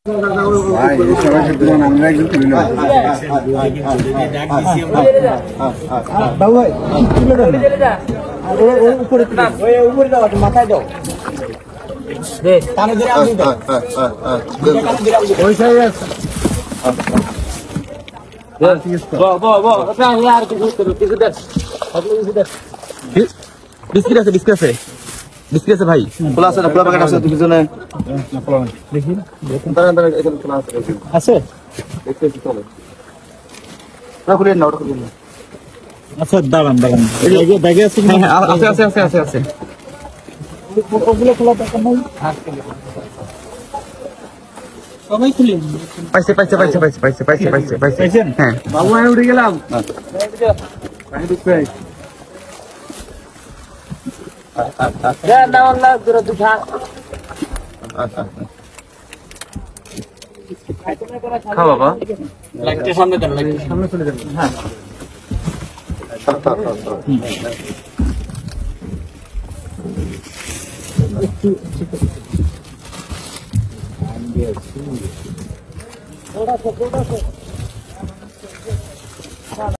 ভাই এই সবাই সত্যি আমরা একজন তুলি না বাবু ভাই তুলে দেন উপরে উপরে দাও মাথায় দাও দে কানে ধরে আমি দাও ওই সাইড আছে বিস্কিট আছে বিস্কিট আছে বিস্কিট আছে ভাই খোলা আছে না খোলা প্যাকেট আছে পিছনে দেখি এখানে খোলা আছে দেখতেছি চলো না খুলে না ওটা খুলে না আচ্ছা দাঁড়ান দাঁড়ান ব্যাগে আছে আছে আছে আছে আছে আছে ওগুলো খোলা প্যাকেট নাই সবাই খুলে পাইছে পাইছে পাইছে পাইছে পাইছে পাইছে পাইছে পাইছে পাইছেন হ্যাঁ বাবু আমি উঠে গেলাম আমি ঢুকতে না না দূর দুখা খাও বাবা লাইটটা সামনে দেন লাইটটা সামনে চলে যান হ্যাঁ একটু थोड़ा सा